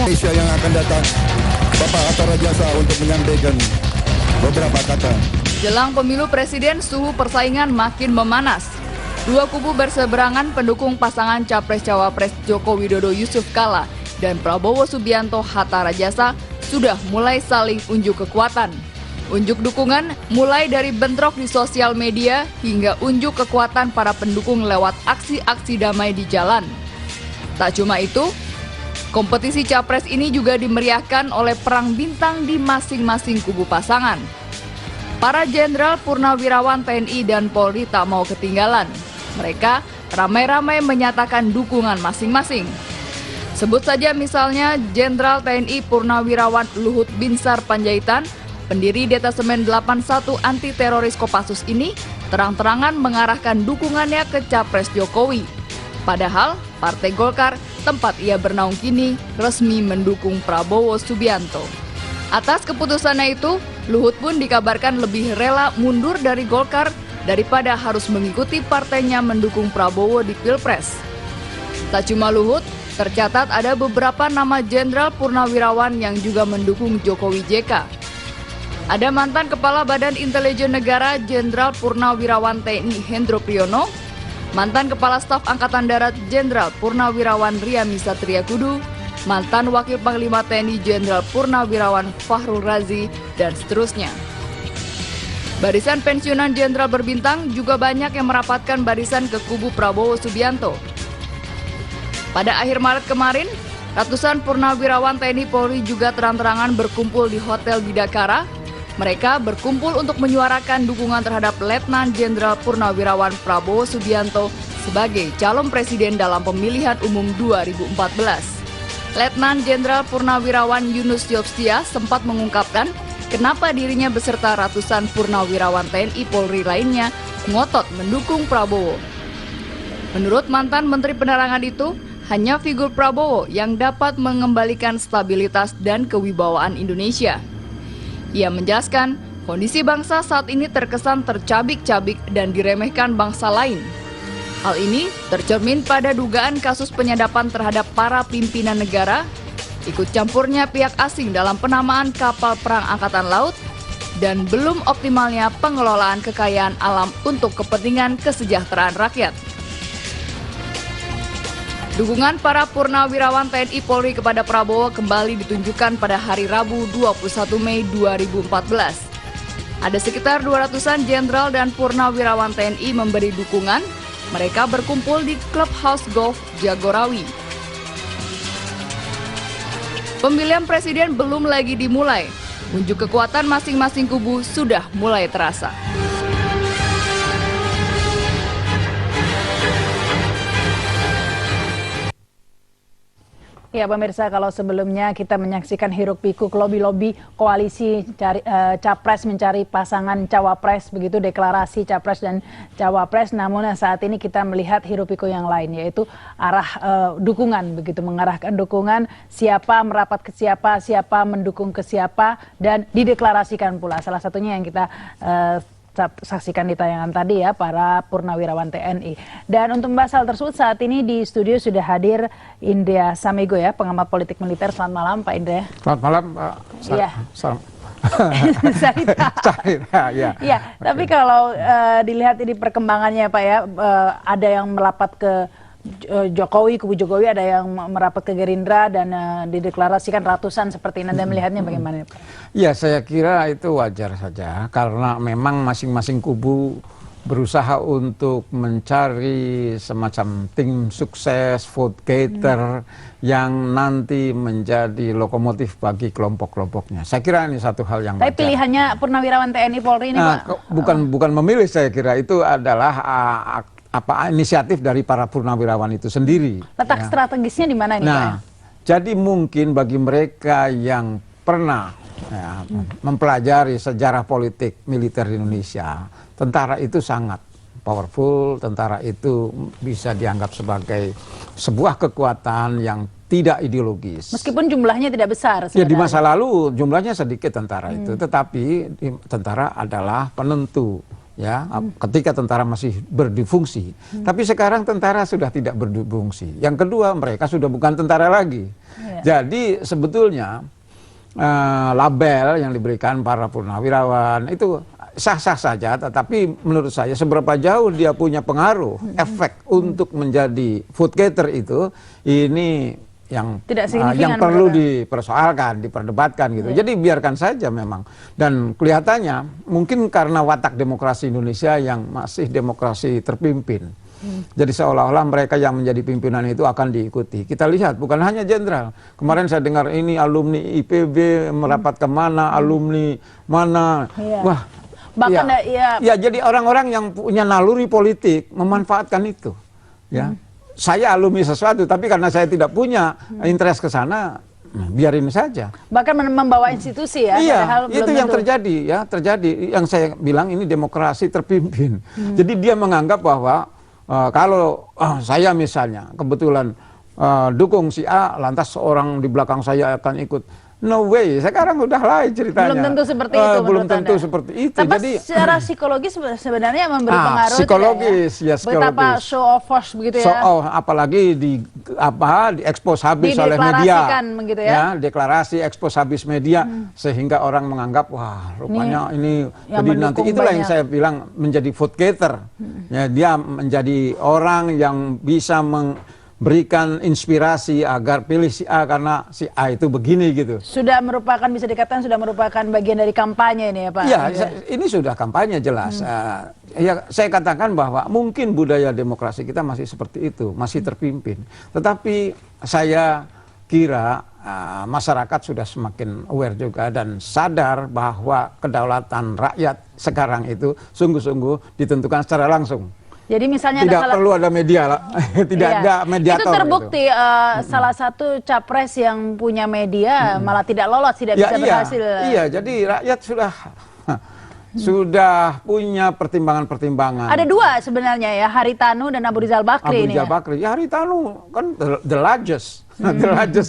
Indonesia yang akan datang, Bapak Hatta Rajasa untuk menyampaikan beberapa kata. Jelang pemilu presiden, suhu persaingan makin memanas. Dua kubu berseberangan pendukung pasangan Capres-Cawapres Joko Widodo Yusuf Kala dan Prabowo Subianto Hatta Rajasa sudah mulai saling unjuk kekuatan. Unjuk dukungan mulai dari bentrok di sosial media hingga unjuk kekuatan para pendukung lewat aksi-aksi damai di jalan. Tak cuma itu, kompetisi Capres ini juga dimeriahkan oleh perang bintang di masing-masing kubu pasangan. Para jenderal purnawirawan TNI dan Polri tak mau ketinggalan. Mereka ramai-ramai menyatakan dukungan masing-masing. Sebut saja misalnya Jenderal TNI Purnawirawan Luhut Binsar Panjaitan, pendiri Detasemen 81 Anti Teroris Kopassus ini terang-terangan mengarahkan dukungannya ke Capres Jokowi. Padahal Partai Golkar, tempat ia bernaung kini, resmi mendukung Prabowo Subianto. Atas keputusannya itu, Luhut pun dikabarkan lebih rela mundur dari Golkar daripada harus mengikuti partainya mendukung Prabowo di Pilpres. Tak cuma Luhut, tercatat ada beberapa nama jenderal purnawirawan yang juga mendukung Jokowi JK. Ada mantan Kepala Badan Intelijen Negara Jenderal Purnawirawan TNI Hendro Priyono, mantan Kepala Staf Angkatan Darat Jenderal Purnawirawan Riami Satria Kudu, mantan Wakil Panglima TNI Jenderal Purnawirawan Fahrul Razi, dan seterusnya. Barisan pensiunan jenderal berbintang juga banyak yang merapatkan barisan ke kubu Prabowo Subianto. Pada akhir Maret kemarin, ratusan purnawirawan TNI Polri juga terang-terangan berkumpul di Hotel Bidakara. Mereka berkumpul untuk menyuarakan dukungan terhadap Letnan Jenderal Purnawirawan Prabowo Subianto sebagai calon presiden dalam pemilihan umum 2014. Letnan Jenderal Purnawirawan Yunus Yobstia sempat mengungkapkan kenapa dirinya beserta ratusan purnawirawan TNI Polri lainnya ngotot mendukung Prabowo. Menurut mantan Menteri Penerangan itu, hanya figur Prabowo yang dapat mengembalikan stabilitas dan kewibawaan Indonesia. Ia menjelaskan, kondisi bangsa saat ini terkesan tercabik-cabik dan diremehkan bangsa lain. Hal ini tercermin pada dugaan kasus penyadapan terhadap para pimpinan negara, ikut campurnya pihak asing dalam penamaan kapal perang Angkatan Laut, dan belum optimalnya pengelolaan kekayaan alam untuk kepentingan kesejahteraan rakyat. Dukungan para purnawirawan TNI Polri kepada Prabowo kembali ditunjukkan pada hari Rabu 21 Mei 2014. Ada sekitar 200-an jenderal dan purnawirawan TNI memberi dukungan. Mereka berkumpul di Clubhouse Golf Jagorawi. Pemilihan presiden belum lagi dimulai. Unjuk kekuatan masing-masing kubu sudah mulai terasa. Ya pemirsa, kalau sebelumnya kita menyaksikan hiruk-pikuk lobi-lobi koalisi capres mencari pasangan cawapres, begitu deklarasi capres dan cawapres, namun saat ini kita melihat hiruk-pikuk yang lain, yaitu arah dukungan, begitu mengarahkan dukungan, siapa merapat ke siapa, siapa mendukung ke siapa, dan dideklarasikan pula. Salah satunya yang kita saksikan di tayangan tadi ya, para purnawirawan TNI. Dan untuk membahas hal tersebut saat ini di studio sudah hadir Indria Samego ya, pengamat politik militer. Selamat malam Pak Indria. Selamat malam Pak. Iya. Ya. Iya, tapi kalau dilihat ini perkembangannya Pak ya, ada yang merapat ke Jokowi, kubu Jokowi, ada yang merapat ke Gerindra dan dideklarasikan ratusan seperti ini. Anda melihatnya bagaimana Pak? Ya, saya kira itu wajar saja karena memang masing-masing kubu berusaha untuk mencari semacam tim sukses, vote getter yang nanti menjadi lokomotif bagi kelompok-kelompoknya. Saya kira ini satu hal yang wajar. Tapi pilihannya purnawirawan TNI Polri ini Pak? Bukan memilih, saya kira itu adalah inisiatif dari para purnawirawan itu sendiri. Letak strategisnya di mana ini Pak? Jadi mungkin bagi mereka yang pernah mempelajari sejarah politik militer di Indonesia, tentara itu sangat powerful, tentara itu bisa dianggap sebagai sebuah kekuatan yang tidak ideologis. Meskipun jumlahnya tidak besar. Ya, di masa lalu jumlahnya sedikit tentara itu, tetapi tentara adalah penentu ya, ketika tentara masih berdifungsi. Tapi sekarang tentara sudah tidak berdifungsi. Yang kedua, mereka sudah bukan tentara lagi. Jadi sebetulnya label yang diberikan para purnawirawan itu sah-sah saja, tetapi menurut saya seberapa jauh dia punya pengaruh, efek untuk menjadi vote getter itu, ini yang perlu dipersoalkan, diperdebatkan gitu. Jadi biarkan saja memang. Dan kelihatannya mungkin karena watak demokrasi Indonesia yang masih demokrasi terpimpin. Jadi seolah-olah mereka yang menjadi pimpinan itu akan diikuti. Kita lihat bukan hanya jenderal. Kemarin saya dengar ini alumni IPB merapat kemana, alumni mana. Wah, bahkan ya jadi orang-orang yang punya naluri politik memanfaatkan itu. Ya. Saya alumni sesuatu, tapi karena saya tidak punya interest ke sana, biarin saja. Bahkan membawa institusi ya. Iya, itu yang terjadi ya, terjadi. Yang saya bilang ini demokrasi terpimpin. Jadi dia menganggap bahwa kalau saya misalnya kebetulan dukung si A, lantas seorang di belakang saya akan ikut. No way, sekarang udah lain ceritanya. Belum tentu seperti itu. Belum tentu seperti itu. Tapi jadi secara psikologis sebenarnya memberi pengaruh. Psikologis, ya psikologis. Betapa show of force begitu ya. Apalagi diekspos habis oleh media. Begitu ya. Deklarasi ekspos habis media sehingga orang menganggap wah rupanya ini jadi nanti itulah yang saya bilang menjadi vote getter. Ya, dia menjadi orang yang bisa berikan inspirasi agar pilih si A karena si A itu begini gitu. Sudah merupakan, bisa dikatakan sudah merupakan bagian dari kampanye ini ya Pak? Iya, ini sudah kampanye jelas. Ya, saya katakan bahwa mungkin budaya demokrasi kita masih seperti itu, masih terpimpin. Tetapi saya kira masyarakat sudah semakin aware juga dan sadar bahwa kedaulatan rakyat sekarang itu sungguh-sungguh ditentukan secara langsung. Jadi misalnya tidak perlu ada media lah, tidak ada mediator. Itu terbukti salah satu capres yang punya media malah tidak lolos, tidak bisa berhasil. Iya, jadi rakyat sudah punya pertimbangan-pertimbangan. Ada dua sebenarnya ya, Haritanu dan Abu Rizal Bakri. Ya Haritanu kan the largest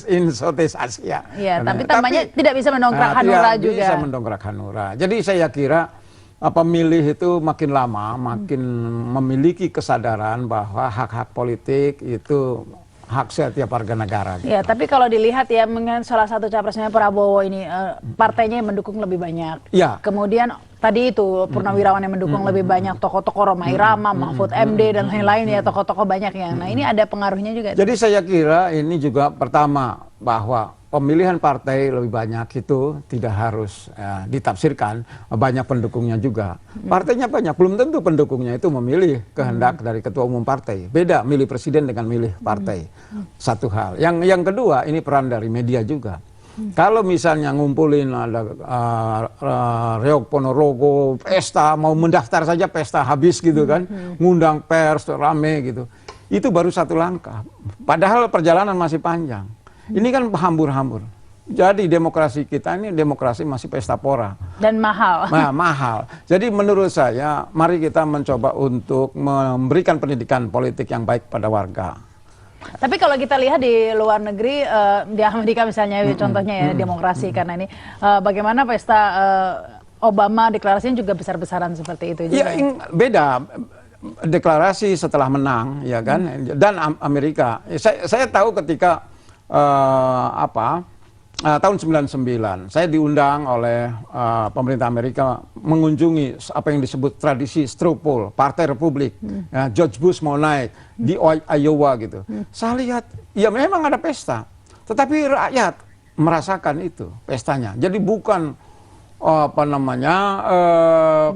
in Southeast Asia. Iya, tapi tampaknya tidak bisa mendongkrak Hanura juga. Tidak bisa mendongkrak Hanura. Jadi saya kira pemilih itu makin lama makin memiliki kesadaran bahwa hak-hak politik itu hak setiap warga negara. Gitu. Ya, tapi kalau dilihat ya dengan salah satu capresnya Prabowo ini partainya yang mendukung lebih banyak. Ya. Kemudian tadi itu Purnawirawan yang mendukung lebih banyak, tokoh-tokoh Rhoma Irama, Mahfud MD dan lain-lain ya, tokoh-tokoh banyak yang. Nah, ini ada pengaruhnya juga. Jadi saya kira ini juga pertama bahwa pemilihan partai lebih banyak itu tidak harus ditafsirkan, banyak pendukungnya juga. Partainya banyak, belum tentu pendukungnya itu memilih kehendak dari ketua umum partai. Beda milih presiden dengan milih partai. Satu hal. Yang kedua, ini peran dari media juga. Kalau misalnya ngumpulin ada Reok Ponorogo, pesta, mau mendaftar saja pesta habis gitu kan, ngundang pers, rame gitu. Itu baru satu langkah. Padahal perjalanan masih panjang. Ini kan hambur-hambur. Jadi demokrasi kita ini demokrasi masih pesta pora. Dan mahal. Nah, mahal. Jadi menurut saya, mari kita mencoba untuk memberikan pendidikan politik yang baik pada warga. Tapi kalau kita lihat di luar negeri, di Amerika misalnya, contohnya ya demokrasi karena ini, bagaimana pesta Obama deklarasinya juga besar-besaran seperti itu juga. Ya, beda. Deklarasi setelah menang, ya kan? Dan Amerika. Saya tahu ketika tahun 99 saya diundang oleh pemerintah Amerika mengunjungi apa yang disebut tradisi straw poll Partai Republik. George Bush mau naik di Iowa gitu. Saya lihat ya memang ada pesta, tetapi rakyat merasakan itu pestanya. Jadi bukan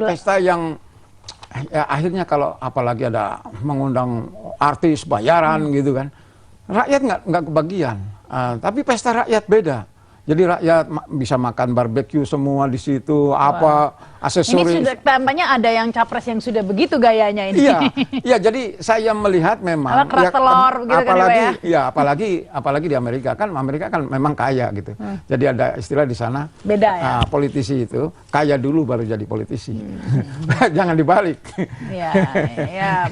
pesta yang ya, akhirnya kalau apalagi ada mengundang artis bayaran gitu kan. Rakyat nggak kebagian, tapi pesta rakyat beda. Jadi rakyat bisa makan barbeque semua di situ, aksesoris. Ini sudah tampaknya ada yang capres yang sudah begitu gayanya ini. Iya, jadi saya melihat memang. Keras telur gitu apalagi, kan ya. Apalagi di Amerika kan memang kaya gitu. Jadi ada istilah di sana. Beda ya. Politisi itu kaya dulu baru jadi politisi. Jangan dibalik. Ya.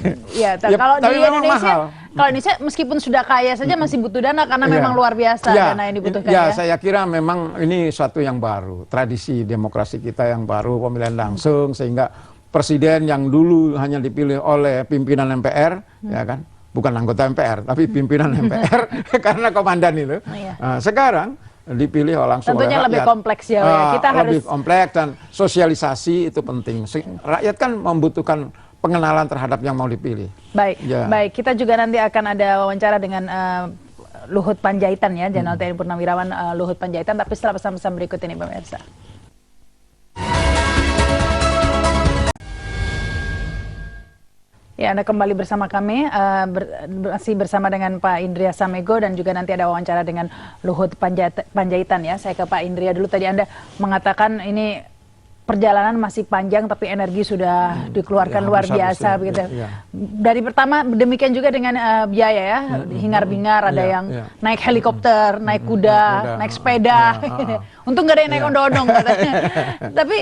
Kalau di Indonesia. Kalau Indonesia meskipun sudah kaya saja masih butuh dana karena memang luar biasa dana yang dibutuhkan ya. Saya kira memang ini suatu yang baru, tradisi demokrasi kita yang baru, pemilihan langsung sehingga presiden yang dulu hanya dipilih oleh pimpinan MPR, ya kan, bukan anggota MPR, tapi pimpinan MPR karena komandan itu. Sekarang dipilih langsung tentunya oleh rakyat. Lebih kompleks ya. Kita lebih harus kompleks dan sosialisasi itu penting. Rakyat kan membutuhkan pengenalan terhadap yang mau dipilih. Baik, Ya. baik. Kita juga nanti akan ada wawancara dengan Luhut Panjaitan ya, Jenderal TNI Purnawirawan Luhut Panjaitan. Tapi setelah pesan-pesan berikut ini, pemirsa. Ya, Anda kembali bersama kami, masih bersama dengan Pak Indria Samego dan juga nanti ada wawancara dengan Luhut Panjaitan ya. Saya ke Pak Indria dulu, tadi Anda mengatakan ini perjalanan masih panjang tapi energi sudah dikeluarkan Ya, luar besar, biasa begitu. ya. Dari pertama demikian juga dengan biaya ya, hingar-bingar ada yang naik helikopter, naik kuda, naik sepeda. Untung nggak ada yang naik ondong-ondong katanya. Tapi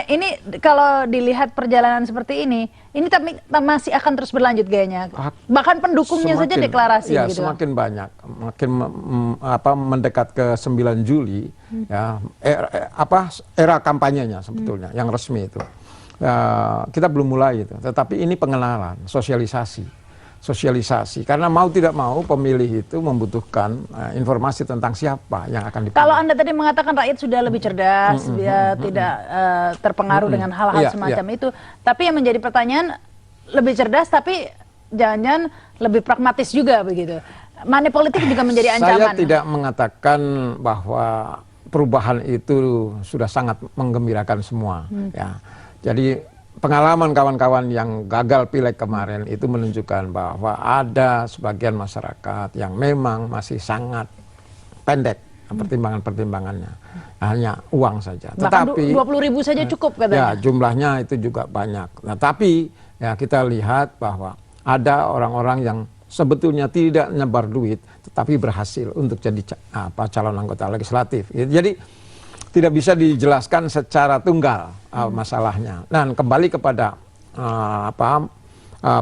ini kalau dilihat perjalanan seperti ini tapi masih akan terus berlanjut gayanya. Bahkan pendukungnya saja deklarasi ya, gitu. semakin banyak, makin mendekat ke 9 Juli ya, era kampanyenya sebetulnya yang resmi itu. Kita belum mulai itu, tetapi ini pengenalan, sosialisasi karena mau tidak mau pemilih itu membutuhkan informasi tentang siapa yang akan dipilih. Kalau Anda tadi mengatakan rakyat sudah lebih cerdas, dia tidak terpengaruh dengan hal-hal semacam itu. Tapi yang menjadi pertanyaan, lebih cerdas tapi jangan-jangan lebih pragmatis juga begitu. Money politik juga menjadi ancaman. Saya tidak mengatakan bahwa perubahan itu sudah sangat menggembirakan semua. Ya, jadi pengalaman kawan-kawan yang gagal pileg kemarin itu menunjukkan bahwa ada sebagian masyarakat yang memang masih sangat pendek pertimbangan-pertimbangannya, hanya uang saja. Bahkan Tetapi 20.000 saja cukup katanya. Ya, jumlahnya itu juga banyak. Nah, tapi ya kita lihat bahwa ada orang-orang yang sebetulnya tidak nyebar duit, tetapi berhasil untuk jadi calon anggota legislatif. Jadi tidak bisa dijelaskan secara tunggal masalahnya. Dan kembali kepada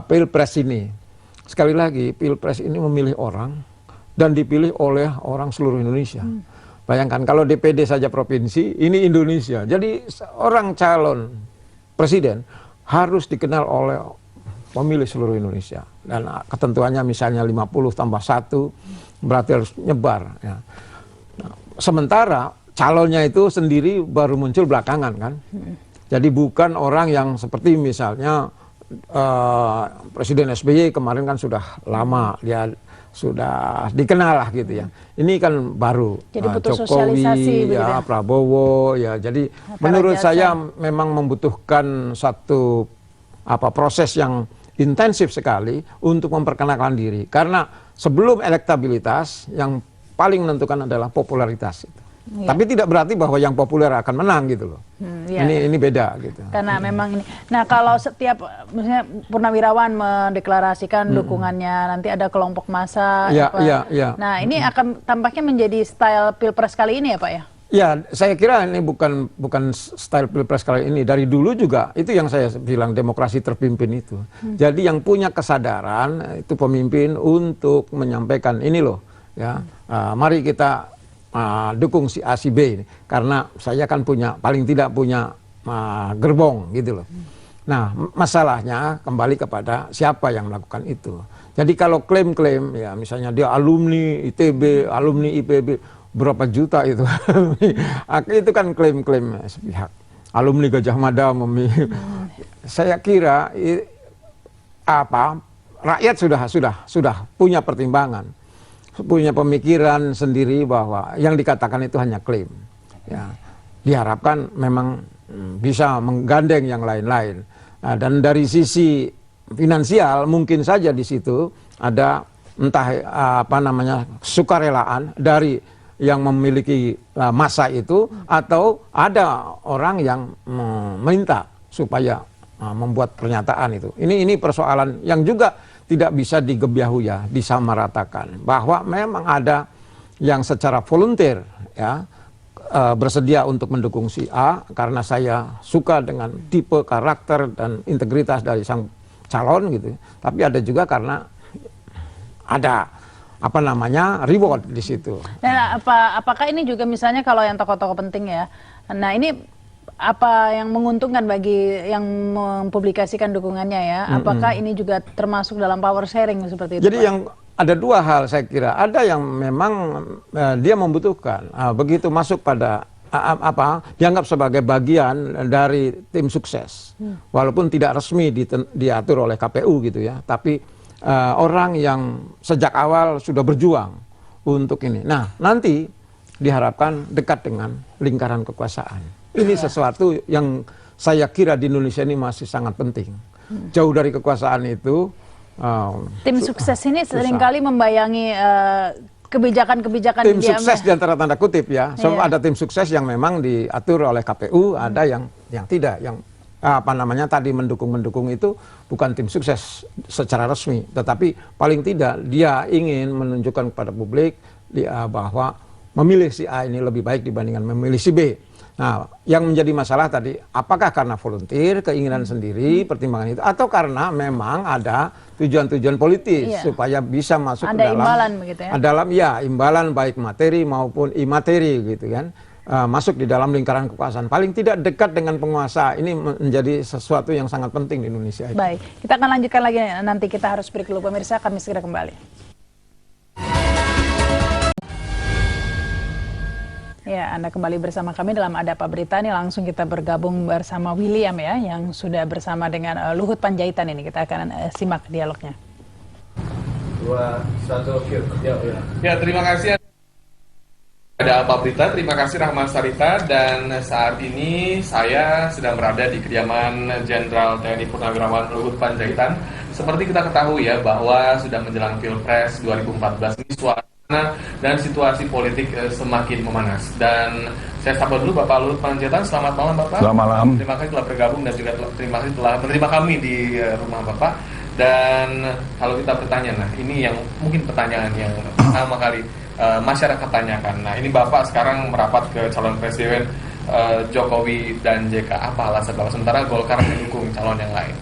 Pilpres ini, sekali lagi Pilpres ini memilih orang dan dipilih oleh orang seluruh Indonesia. Bayangkan kalau DPD saja provinsi, ini Indonesia. Jadi seorang calon presiden harus dikenal oleh pemilih seluruh Indonesia. Dan ketentuannya misalnya 50 tambah 1 berarti harus nyebar. Ya. Nah, sementara calonnya itu sendiri baru muncul belakangan kan. Jadi bukan orang yang seperti misalnya Presiden SBY kemarin kan sudah lama, dia sudah dikenal lah gitu ya. Ini kan baru. Jadi butuh Jokowi, sosialisasi ya, Prabowo, ya. Jadi menurut saya memang membutuhkan satu proses yang intensif sekali untuk memperkenalkan diri. Karena sebelum elektabilitas yang paling menentukan adalah popularitas itu. Tapi tidak berarti bahwa yang populer akan menang gitu loh. Ini beda gitu. Karena memang ini. Nah, kalau setiap misalnya Purnawirawan mendeklarasikan dukungannya, nanti ada kelompok massa. Nah, ini akan tampaknya menjadi style Pilpres kali ini ya, Pak ya? Ya, saya kira ini bukan style Pilpres kali ini. Dari dulu juga itu yang saya bilang demokrasi terpimpin itu. Jadi yang punya kesadaran itu pemimpin untuk menyampaikan ini loh, ya. Mari kita dukung si A si B ini karena saya kan paling tidak punya gerbong gitu loh. Nah, masalahnya kembali kepada siapa yang melakukan itu. Jadi kalau klaim-klaim ya misalnya dia alumni ITB, alumni IPB, berapa juta itu. Itu kan klaim-klaim sepihak. Alumni Gajah Mada saya kira rakyat sudah punya pertimbangan. Punya pemikiran sendiri bahwa yang dikatakan itu hanya klaim. Ya, diharapkan memang bisa menggandeng yang lain-lain. Nah, dan dari sisi finansial mungkin saja di situ ada entah sukarelaan dari yang memiliki massa itu atau ada orang yang meminta supaya membuat pernyataan itu. Ini persoalan yang juga tidak bisa digebiahu ya, disamaratakan bahwa memang ada yang secara volunteer ya bersedia untuk mendukung si A karena saya suka dengan tipe karakter dan integritas dari sang calon gitu. Tapi ada juga karena ada reward di situ. Dan apakah ini juga misalnya kalau yang tokoh-tokoh penting ya. Nah, ini apa yang menguntungkan bagi yang mempublikasikan dukungannya ya? Apakah ini juga termasuk dalam power sharing seperti itu? Jadi Pak? yang ada dua hal saya kira. Ada yang memang dia membutuhkan. Begitu masuk pada dianggap sebagai bagian dari tim sukses. Walaupun tidak resmi diatur oleh KPU gitu ya. Tapi orang yang sejak awal sudah berjuang untuk ini. Nah, nanti diharapkan dekat dengan lingkaran kekuasaan. Ini sesuatu yang saya kira di Indonesia ini masih sangat penting. Jauh dari kekuasaan itu. Tim sukses ini seringkali membayangi kebijakan-kebijakan tim sukses di antara tanda kutip ya. So, Iya. ada tim sukses yang memang diatur oleh KPU, ada yang tidak, yang tadi mendukung itu bukan tim sukses secara resmi, tetapi paling tidak dia ingin menunjukkan kepada publik bahwa memilih si A ini lebih baik dibandingkan memilih si B. Nah, yang menjadi masalah tadi, apakah karena volunteer, keinginan sendiri, pertimbangan itu, atau karena memang ada tujuan-tujuan politis supaya bisa masuk ada ke dalam imbalan begitu ya? dalam imbalan baik materi maupun imateri gitu kan, masuk di dalam lingkaran kekuasaan. Paling tidak dekat dengan penguasa. Ini menjadi sesuatu yang sangat penting di Indonesia. Baik, kita akan lanjutkan lagi nanti. Kita harus break dulu pemirsa, kami segera kembali. Ya, Anda kembali bersama kami dalam Ada Apa Berita. Ini langsung kita bergabung bersama William ya, yang sudah bersama dengan Luhut Panjaitan ini. Kita akan simak dialognya. 2, 1, ya, terima kasih. Ada Apa Berita, terima kasih Rahma Sarita. Dan saat ini saya sedang berada di kediaman Jenderal TNI Purnawirawan Luhut Panjaitan. Seperti kita ketahui ya, bahwa sudah menjelang Pilpres 2014 ini suara dan situasi politik semakin memanas. Dan saya sapa dulu Bapak Luhut Panjaitan. Selamat malam Bapak. Selamat malam. Terima kasih telah bergabung dan juga terima kasih telah menerima kami di rumah Bapak. Dan kalau kita bertanya, nah ini yang mungkin pertanyaan yang pertama kali masyarakat tanyakan. Nah ini Bapak sekarang merapat ke calon presiden Jokowi dan JK. Apa alasan Bapak? Sementara Golkar mendukung calon yang lain.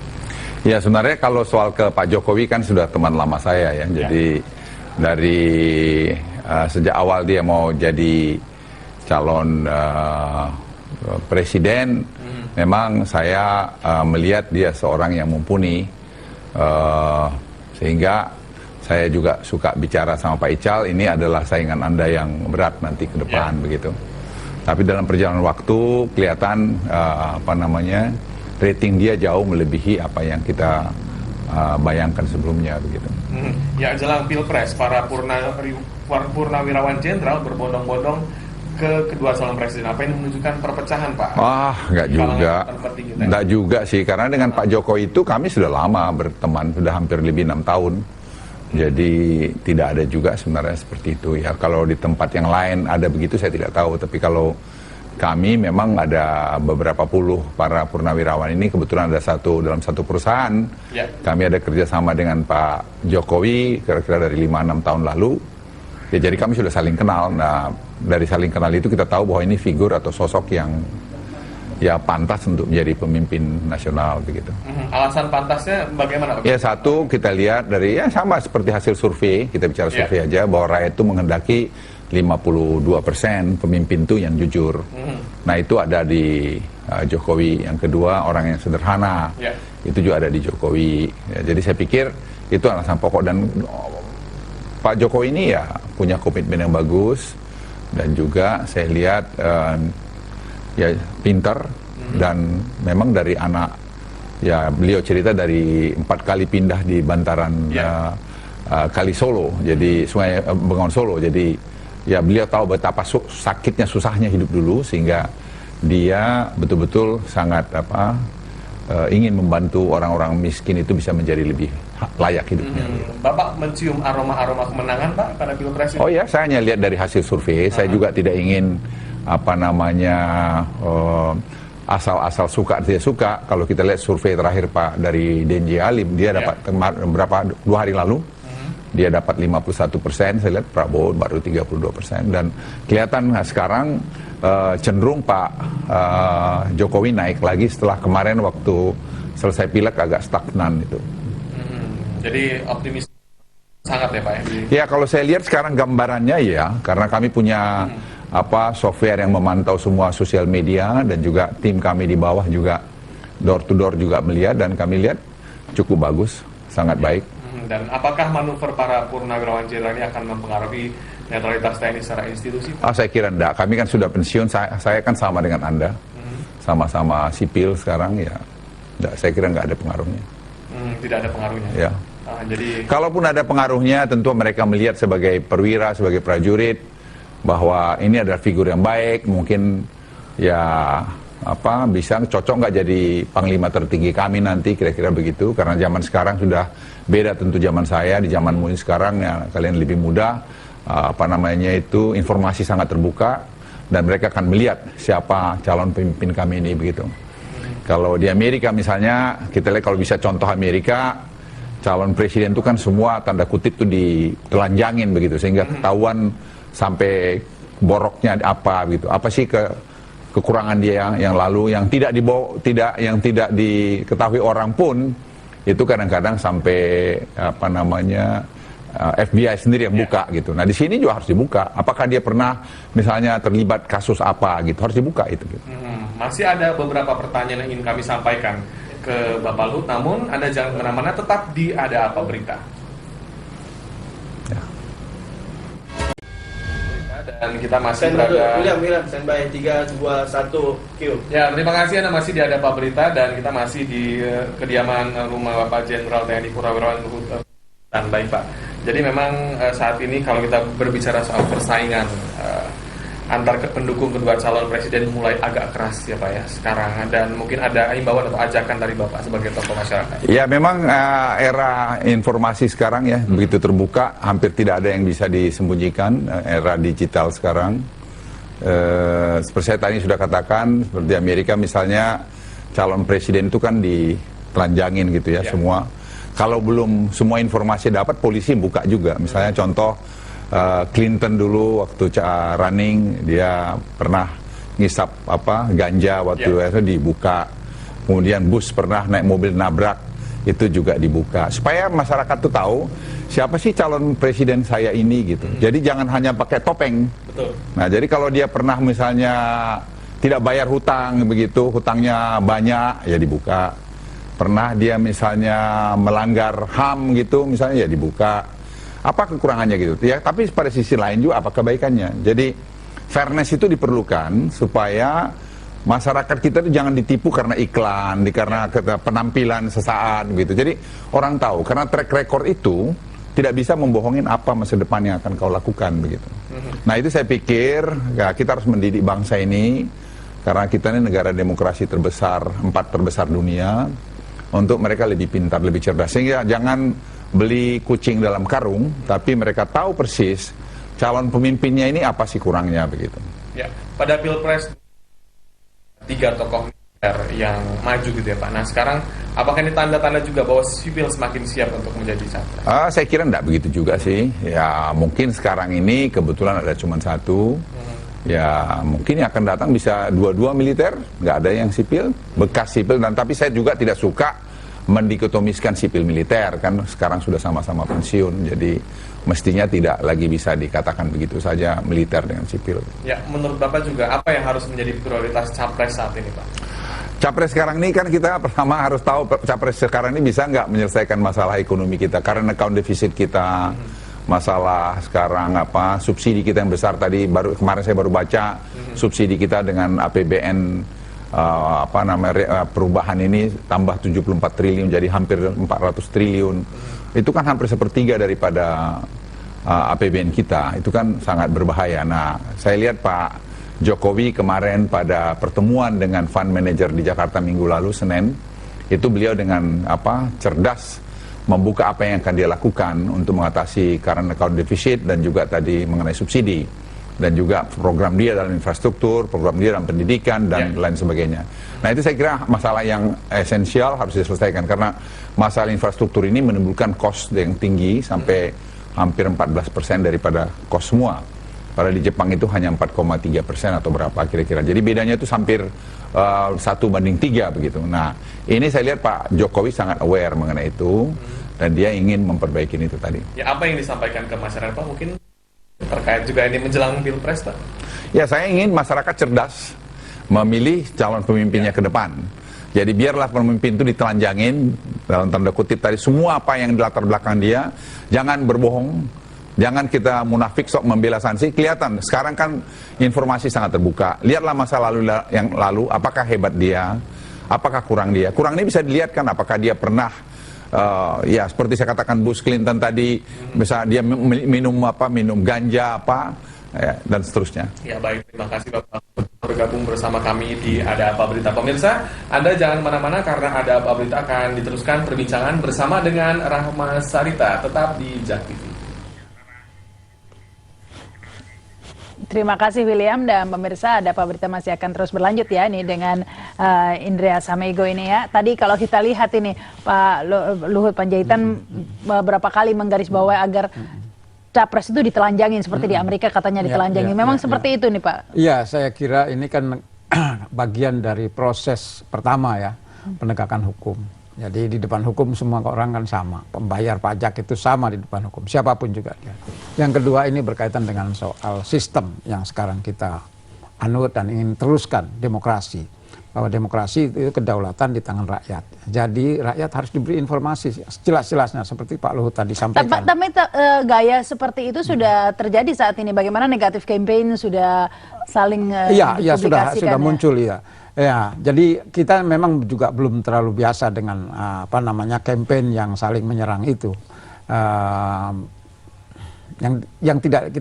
Ya sebenarnya kalau soal ke Pak Jokowi kan sudah teman lama saya ya. Jadi dari sejak awal dia mau jadi calon presiden, memang saya melihat dia seorang yang mumpuni, sehingga saya juga suka bicara sama Pak Ical. Ini adalah saingan Anda yang berat nanti ke depan begitu. Tapi dalam perjalanan waktu kelihatan rating dia jauh melebihi apa yang kita bayangkan sebelumnya begitu. Ya jelang Pilpres, para purnawirawan jenderal berbondong-bondong ke kedua calon presiden. Apa ini menunjukkan perpecahan Pak? Nggak juga. Nggak juga sih, karena dengan Pak Jokowi itu kami sudah lama berteman, sudah hampir lebih 6 tahun. Jadi tidak ada juga sebenarnya seperti itu ya. Kalau di tempat yang lain ada begitu saya tidak tahu, tapi kalau kami memang ada beberapa puluh para purnawirawan ini, kebetulan ada dalam satu perusahaan. Kami ada kerjasama dengan Pak Jokowi kira-kira dari 5-6 tahun lalu. Ya, jadi kami sudah saling kenal. Nah, dari saling kenal itu kita tahu bahwa ini figur atau sosok yang ya pantas untuk menjadi pemimpin nasional begitu. Alasan pantasnya bagaimana? Ya satu, kita lihat dari sama seperti hasil survei, kita bicara survei aja, bahwa rakyat itu menghendaki 52% pemimpin itu yang jujur. Nah itu ada di Jokowi. Yang kedua, orang yang sederhana. Itu juga ada di Jokowi. Ya, jadi saya pikir itu alasan pokok. Dan Pak Jokowi ini ya punya komitmen yang bagus. Dan juga saya lihat ya pintar. Dan memang dari anak, ya beliau cerita dari 4 kali pindah di bantaran Kali Solo. Jadi Sungai Bengawan Solo. Jadi ya beliau tahu betapa sakitnya, susahnya hidup dulu, sehingga dia betul-betul sangat ingin membantu orang-orang miskin itu bisa menjadi lebih layak hidupnya. Bapak mencium aroma-aroma kemenangan Pak pada Pilpres ini? Oh ya, saya hanya lihat dari hasil survei. Saya juga tidak ingin asal-asal suka tidak suka. Kalau kita lihat survei terakhir Pak dari Denji Alim, dia dapat kemarin 2 hari lalu. Dia dapat 51%, saya lihat Prabowo baru 32%. Dan kelihatan sekarang cenderung Pak Jokowi naik lagi setelah kemarin waktu selesai pileg agak stagnan itu. Jadi optimis sangat ya Pak ya? Ya kalau saya lihat sekarang gambarannya ya, karena kami punya software yang memantau semua sosial media, dan juga tim kami di bawah juga door to door juga melihat, dan kami lihat cukup bagus, sangat baik. Dan apakah manuver para Purnawirawan Jenderal ini akan mempengaruhi netralitas TNI secara institusi? Saya kira enggak, kami kan sudah pensiun, saya kan sama dengan Anda, sama-sama sipil sekarang ya, enggak, saya kira enggak ada pengaruhnya. Tidak ada pengaruhnya? Ya. Jadi kalaupun ada pengaruhnya, tentu mereka melihat sebagai perwira, sebagai prajurit, bahwa ini adalah figur yang baik, mungkin ya bisa cocok nggak jadi panglima tertinggi kami nanti, kira-kira begitu. Karena zaman sekarang sudah beda tentu zaman saya, di zamanmu sekarang ya kalian lebih mudah, informasi sangat terbuka, dan mereka akan melihat siapa calon pemimpin kami ini begitu. Kalau di Amerika misalnya, kita lihat kalau bisa contoh Amerika, calon presiden itu kan semua tanda kutip itu ditelanjangin begitu, sehingga ketahuan sampai boroknya apa gitu. Apa sih kekurangan dia yang lalu yang tidak diketahui orang pun, itu kadang-kadang sampai FBI sendiri yang buka gitu. Nah di sini juga harus dibuka. Apakah dia pernah misalnya terlibat kasus apa gitu, harus dibuka itu. Gitu. Masih ada beberapa pertanyaan yang ingin kami sampaikan ke Bapak Luhut, namun Anda jangan kemana-mana, tetap di Ada Apa Berita. Dan kita masih berada... William, standby 3, 2, 1, Q. Ya, terima kasih Anda masih di Ada Apa Berita, dan kita masih di kediaman rumah Bapak Jenderal TNI Purnawirawan Luhut. Baik Pak, jadi memang saat ini kalau kita berbicara soal persaingan antar pendukung kedua calon presiden mulai agak keras ya Pak ya sekarang, dan mungkin ada imbauan atau ajakan dari Bapak sebagai tokoh masyarakat. Ya memang era informasi sekarang ya begitu terbuka, hampir tidak ada yang bisa disembunyikan, era digital sekarang. Seperti saya tadi sudah katakan, seperti Amerika misalnya calon presiden itu kan ditelanjangin gitu ya. Semua. Kalau belum semua informasi dapat, polisi buka juga. Misalnya contoh Clinton dulu waktu running, dia pernah ngisap ganja waktu itu dibuka. Kemudian Bush pernah naik mobil nabrak, itu juga dibuka. Supaya masyarakat tuh tahu siapa sih calon presiden saya ini gitu. Jadi jangan hanya pakai topeng. Betul. Nah jadi kalau dia pernah misalnya tidak bayar hutang begitu, hutangnya banyak, ya dibuka. Pernah dia misalnya melanggar HAM gitu, misalnya ya dibuka. Apa kekurangannya gitu ya, tapi pada sisi lain juga apa kebaikannya. Jadi fairness itu diperlukan supaya masyarakat kita itu jangan ditipu karena iklan, karena penampilan sesaat gitu. Jadi orang tahu, karena track record itu tidak bisa membohongin apa masa depan yang akan kau lakukan begitu. Nah itu saya pikir ya, kita harus mendidik bangsa ini, karena kita ini negara demokrasi terbesar, 4 terbesar dunia, untuk mereka lebih pintar, lebih cerdas. Sehingga jangan beli kucing dalam karung, tapi mereka tahu persis calon pemimpinnya ini apa sih kurangnya begitu. Ya, pada Pilpres 3 tokoh militer yang maju gitu ya Pak. Nah sekarang apakah ini tanda-tanda juga bahwa sipil semakin siap untuk menjadi capres? Saya kira enggak begitu juga sih. Ya mungkin sekarang ini kebetulan ada cuma satu. Ya mungkin yang akan datang bisa dua-dua militer, nggak ada yang sipil, bekas sipil. Dan tapi saya juga tidak suka mendikotomiskan sipil militer, kan sekarang sudah sama-sama pensiun, jadi mestinya tidak lagi bisa dikatakan begitu saja militer dengan sipil. Ya menurut Bapak juga apa yang harus menjadi prioritas capres saat ini Pak? Capres sekarang ini kan kita pertama harus tahu capres sekarang ini bisa nggak menyelesaikan masalah ekonomi kita, karena account defisit kita. Masalah sekarang subsidi kita yang besar tadi, kemarin saya baru baca subsidi kita dengan APBN perubahan ini tambah 74 triliun jadi hampir 400 triliun. Itu kan hampir sepertiga daripada APBN kita. Itu kan sangat berbahaya. Nah, saya lihat Pak Jokowi kemarin pada pertemuan dengan fund manager di Jakarta minggu lalu Senin, itu beliau dengan cerdas membuka apa yang akan dia lakukan untuk mengatasi current account deficit, dan juga tadi mengenai subsidi, dan juga program dia dalam infrastruktur, program dia dalam pendidikan, dan lain sebagainya. Nah itu saya kira masalah yang esensial harus diselesaikan, karena masalah infrastruktur ini menimbulkan cost yang tinggi sampai hampir 14% daripada cost semua. Padahal di Jepang itu hanya 4,3% atau berapa kira-kira. Jadi bedanya itu hampir 1:3 begitu. Nah ini saya lihat Pak Jokowi sangat aware mengenai itu, dan dia ingin memperbaiki itu tadi. Ya apa yang disampaikan ke masyarakat Pak mungkin? terkait juga ini menjelang Pilpres, Pak? Ya, saya ingin masyarakat cerdas memilih calon pemimpinnya ke depan. Jadi biarlah pemimpin itu ditelanjangin dalam tanda kutip tadi semua apa yang di latar belakang dia, jangan berbohong, jangan kita munafik sok membela Sansi. Kelihatan sekarang kan informasi sangat terbuka. Lihatlah masa lalu yang lalu, apakah hebat dia, apakah kurang dia. Kurang ini bisa dilihat kan, apakah dia pernah ya seperti saya katakan Bush Clinton tadi, misalnya dia minum ganja ya, dan seterusnya. Ya baik, terima kasih Bapak bergabung bersama kami di Ada Apa Berita. Pemirsa, Anda jangan mana-mana karena Ada Apa Berita akan diteruskan perbincangan bersama dengan Rahma Sarita. Tetap di JAK TV. Terima kasih William, dan pemirsa Ada Apa Berita masih akan terus berlanjut ya ini dengan Indria Samego ini ya. Tadi kalau kita lihat ini Pak Luhut Panjaitan beberapa kali menggarisbawahi agar Capres itu ditelanjangin seperti di Amerika katanya ditelanjangin. Memang seperti itu nih Pak? Iya, saya kira ini kan bagian dari proses pertama ya, penegakan hukum. Jadi di depan hukum semua orang kan sama, pembayar pajak itu sama di depan hukum, siapapun juga dia. Yang kedua ini berkaitan dengan soal sistem yang sekarang kita anut dan ingin teruskan, demokrasi. Bahwa demokrasi itu kedaulatan di tangan rakyat. Jadi rakyat harus diberi informasi jelas-jelasnya seperti Pak Luhut tadi sampaikan. Tapi gaya seperti itu sudah terjadi saat ini. Bagaimana negatif campaign sudah saling Iya, sudah muncul ya. Ya, jadi kita memang juga belum terlalu biasa dengan campaign yang saling menyerang itu. Yang tidak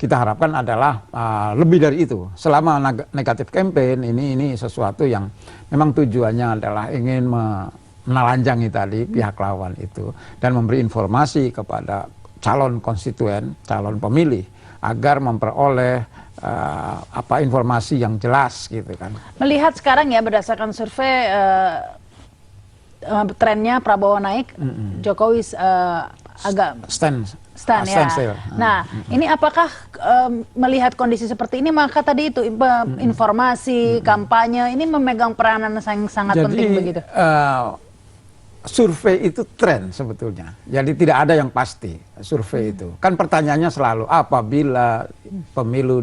kita harapkan adalah lebih dari itu. Selama negatif campaign ini sesuatu yang memang tujuannya adalah ingin menelanjangi tadi pihak lawan itu dan memberi informasi kepada calon konstituen, calon pemilih agar memperoleh informasi yang jelas gitu kan. Melihat sekarang ya berdasarkan survei trennya Prabowo naik, Jokowi agak stand ya. Nah, ini apakah melihat kondisi seperti ini maka tadi itu informasi kampanye ini memegang peranan yang sangat penting begitu. Survei itu tren sebetulnya. Jadi tidak ada yang pasti survei itu. Kan pertanyaannya selalu apabila pemilu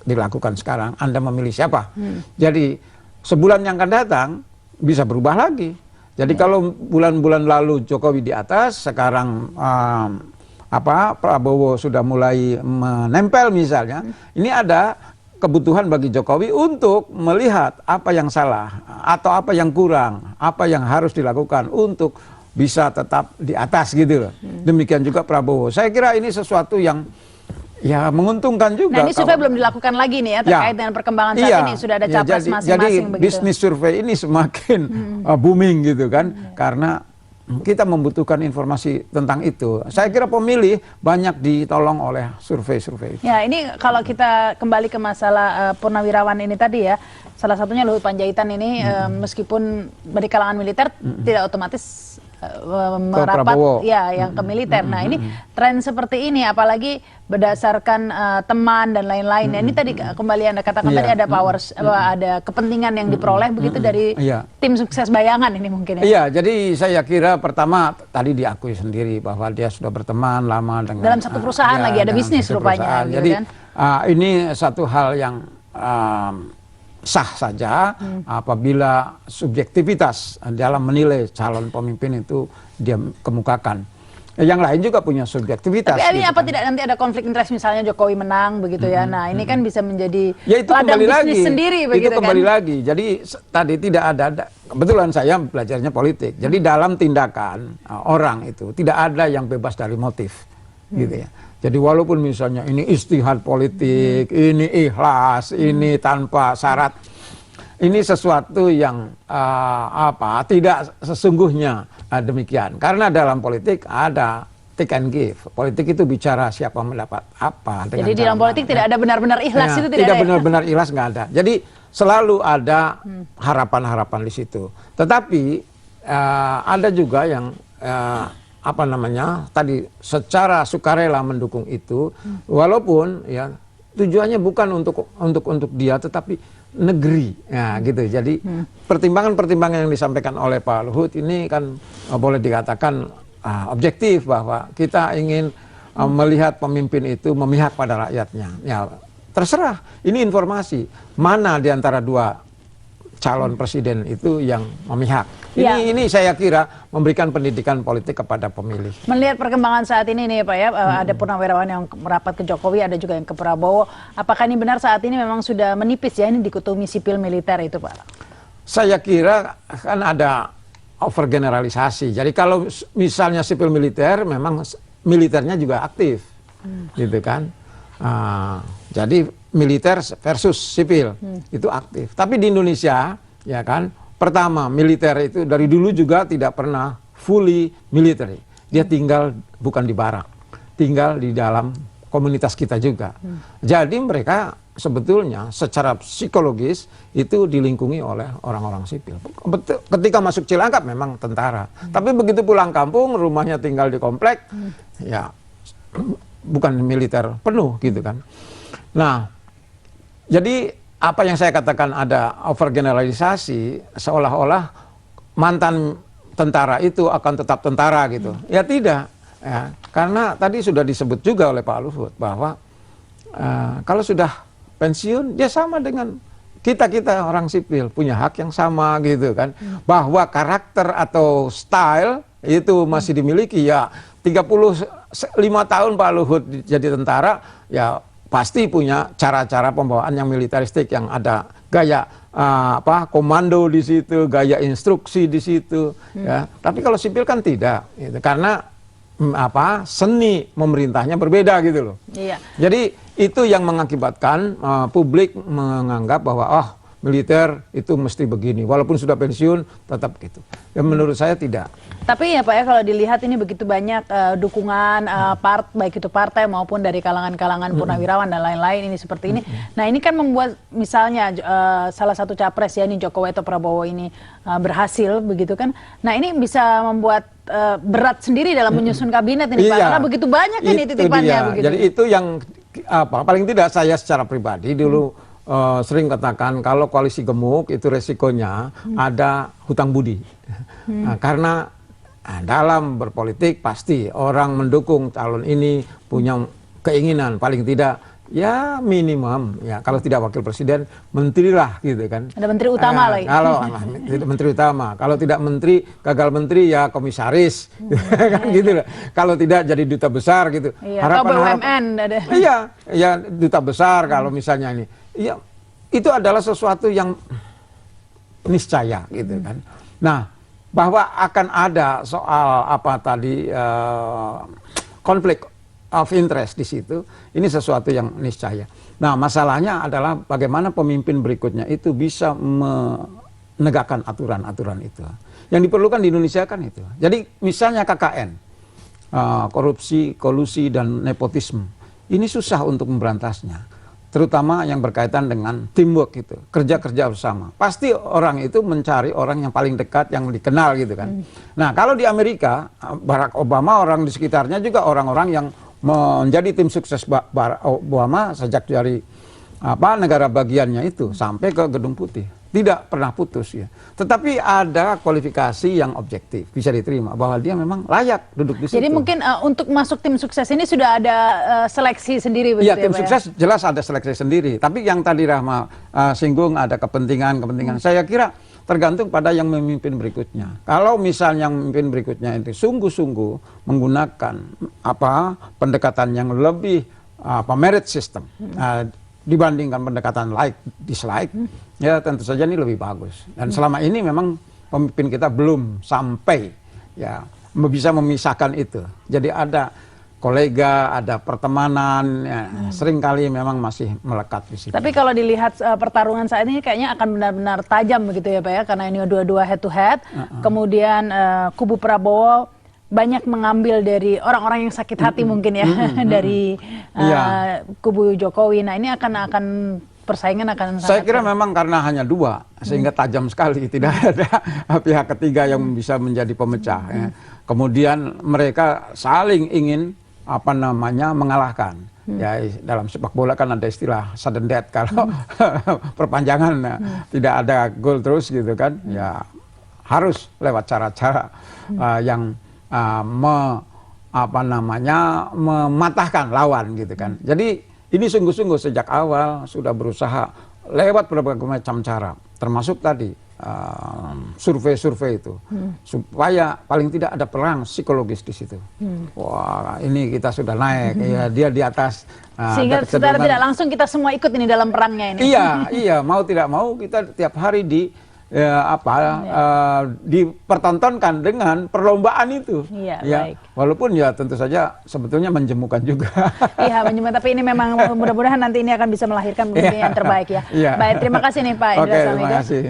dilakukan sekarang, Anda memilih siapa? Jadi sebulan yang akan datang bisa berubah lagi. Jadi kalau bulan-bulan lalu Jokowi di atas, sekarang Prabowo sudah mulai menempel misalnya, ini ada kebutuhan bagi Jokowi untuk melihat apa yang salah atau apa yang kurang, apa yang harus dilakukan untuk bisa tetap di atas gitu loh. Demikian juga Prabowo. Saya kira ini sesuatu yang ya menguntungkan juga. Nah, ini survei belum dilakukan lagi nih ya terkait dengan perkembangan saat ini sudah ada capres masing-masing jadi bisnis survei ini semakin booming gitu kan karena kita membutuhkan informasi tentang itu. Saya kira pemilih banyak ditolong oleh survei-survei. Ya, ini kalau kita kembali ke masalah purnawirawan ini tadi ya, salah satunya Luhut Panjaitan ini meskipun dari kalangan militer tidak otomatis merapat ya yang ke militer. Nah, ini tren seperti ini apalagi berdasarkan teman dan lain-lain. Ini tadi kembali Anda katakan tadi ada ada kepentingan yang diperoleh begitu dari tim sukses bayangan ini mungkin ya. Iya, jadi saya kira pertama tadi diakui sendiri bahwa dia sudah berteman lama dengan dalam satu perusahaan lagi ada bisnis rupanya. Gitu jadi kan? Ini satu hal yang sah saja apabila subjektivitas dalam menilai calon pemimpin itu dia kemukakan. Yang lain juga punya subjektivitas. Tapi ini gitu apa tidak nanti ada konflik interest misalnya Jokowi menang begitu ya. Nah, ini kan bisa menjadi itu ladang kembali bisnis lagi. sendiri begitu itu kembali kan. lagi. Jadi tadi tidak ada kebetulan saya belajarnya politik. Jadi dalam tindakan orang itu tidak ada yang bebas dari motif gitu ya. Jadi walaupun misalnya ini istihad politik, ini ikhlas, ini tanpa syarat, ini sesuatu yang tidak sesungguhnya demikian. Karena dalam politik ada take and give. Politik itu bicara siapa mendapat apa. Jadi di dalam politik tidak ada benar-benar ikhlas itu tidak ada. Tidak benar-benar ikhlas nggak ada. Jadi selalu ada harapan-harapan di situ. Tetapi ada juga yang tadi secara sukarela mendukung itu, walaupun ya tujuannya bukan untuk dia, tetapi negeri, ya gitu. Jadi pertimbangan-pertimbangan yang disampaikan oleh Pak Luhut ini kan boleh dikatakan objektif bahwa kita ingin melihat pemimpin itu memihak pada rakyatnya. Ya, terserah. Ini informasi mana di antara dua calon presiden itu yang memihak. Ini saya kira memberikan pendidikan politik kepada pemilih. Melihat perkembangan saat ini nih Pak ya, ada purnawirawan yang merapat ke Jokowi, ada juga yang ke Prabowo. Apakah ini benar saat ini memang sudah menipis ya ini dikotomi sipil militer itu Pak? Saya kira kan ada overgeneralisasi. Jadi kalau misalnya sipil militer, memang militernya juga aktif, gitu kan. Jadi militer versus sipil itu aktif. Tapi di Indonesia, ya kan, pertama militer itu dari dulu juga tidak pernah fully military. Dia tinggal bukan di barak, tinggal di dalam komunitas kita juga. Jadi mereka sebetulnya secara psikologis itu dilingkungi oleh orang-orang sipil. Ketika masuk Cilangkap memang tentara, tapi begitu pulang kampung rumahnya tinggal di komplek, ya bukan militer penuh gitu kan. Nah, jadi apa yang saya katakan ada overgeneralisasi, seolah-olah mantan tentara itu akan tetap tentara gitu. Ya tidak, ya, karena tadi sudah disebut juga oleh Pak Luhut bahwa kalau sudah pensiun dia sama dengan kita orang sipil, punya hak yang sama gitu kan. Bahwa karakter atau style itu masih dimiliki, ya 35 tahun Pak Luhut jadi tentara, ya pasti punya cara-cara pembawaan yang militeristik, yang ada gaya komando di situ, gaya instruksi di situ. Ya. Tapi kalau sipil kan tidak, gitu. Karena seni memerintahnya berbeda gitu loh. Iya. Jadi itu yang mengakibatkan publik menganggap bahwa militer itu mesti begini, walaupun sudah pensiun tetap gitu. Ya, menurut saya tidak. Tapi ya Pak ya, kalau dilihat ini begitu banyak dukungan baik itu partai maupun dari kalangan-kalangan purnawirawan dan lain-lain ini seperti ini. Nah ini kan membuat misalnya salah satu capres ya ini Jokowi atau Prabowo ini berhasil begitu kan. Nah ini bisa membuat berat sendiri dalam menyusun kabinet ini Pak, karena begitu banyak ini titipannya. Begitu. Jadi itu yang paling tidak saya secara pribadi dulu sering katakan kalau koalisi gemuk itu resikonya ada hutang budi. Nah, karena dalam berpolitik pasti orang mendukung calon ini punya keinginan paling tidak ya minimum ya kalau tidak wakil presiden menteri lah gitu kan. Ada menteri utama lagi. Kalau menteri utama, kalau tidak menteri gagal menteri ya komisaris kan gitu lah. Kalau tidak jadi duta besar gitu. Iya, atau BUMN ada. Iya, ya duta besar kalau misalnya ini. Iya, itu adalah sesuatu yang niscaya gitu kan. Nah, bahwa akan ada soal konflik of interest di situ, ini sesuatu yang niscaya. Nah, masalahnya adalah bagaimana pemimpin berikutnya itu bisa menegakkan aturan-aturan itu. Yang diperlukan di Indonesia kan itu. Jadi misalnya KKN, korupsi, kolusi, dan nepotisme, ini susah untuk memberantasnya. Terutama yang berkaitan dengan teamwork itu, kerja-kerja bersama. Pasti orang itu mencari orang yang paling dekat, yang dikenal gitu kan. Nah, kalau di Amerika, Barack Obama, orang di sekitarnya juga orang-orang yang menjadi tim sukses Barack Obama sejak dari negara bagiannya itu sampai ke Gedung Putih. Tidak pernah putus ya. Tetapi ada kualifikasi yang objektif, bisa diterima bahwa dia memang layak duduk di situ. Jadi mungkin untuk masuk tim sukses ini sudah ada seleksi sendiri begitu ya, tim sukses jelas ada seleksi sendiri. Tapi yang tadi Rahma singgung ada kepentingan. Saya kira tergantung pada yang memimpin berikutnya. Kalau misalnya yang memimpin berikutnya itu sungguh-sungguh menggunakan pendekatan yang lebih merit system dibandingkan pendekatan like dislike, ya tentu saja ini lebih bagus. Dan selama ini memang pemimpin kita belum sampai ya bisa memisahkan itu. Jadi ada kolega, ada pertemanan, ya, seringkali memang masih melekat di situ. Tapi kalau dilihat pertarungan saat ini kayaknya akan benar-benar tajam begitu ya Pak ya, karena ini dua-dua head to head. Kemudian kubu Prabowo banyak mengambil dari orang-orang yang sakit hati mungkin ya dari kubu Jokowi. Nah ini akan persaingan akan sangat. Saya kira memang karena hanya dua sehingga tajam sekali, tidak ada pihak ketiga yang bisa menjadi pemecah. Ya. Kemudian mereka saling ingin mengalahkan. Ya dalam sepak bola kan ada istilah sudden death kalau perpanjangan tidak ada gol terus gitu kan. Ya harus lewat cara-cara yang apa namanya mematahkan lawan gitu kan. Jadi ini sungguh-sungguh sejak awal sudah berusaha lewat berbagai macam cara, termasuk tadi survei-survei itu, supaya paling tidak ada perang psikologis di situ. Wah, ini kita sudah naik, ya dia di atas. Sehingga secara tidak langsung kita semua ikut ini dalam perangnya ini. Iya, mau tidak mau kita tiap hari dipertontonkan dengan perlombaan itu. Iya, ya, baik. walaupun ya tentu saja sebetulnya menjemukan juga. Iya, menjemukan, tapi ini memang mudah-mudahan nanti ini akan bisa melahirkan pemimpin yang terbaik ya. Iya. Baik, terima kasih nih Pak Indra Oke, Samida. terima kasih.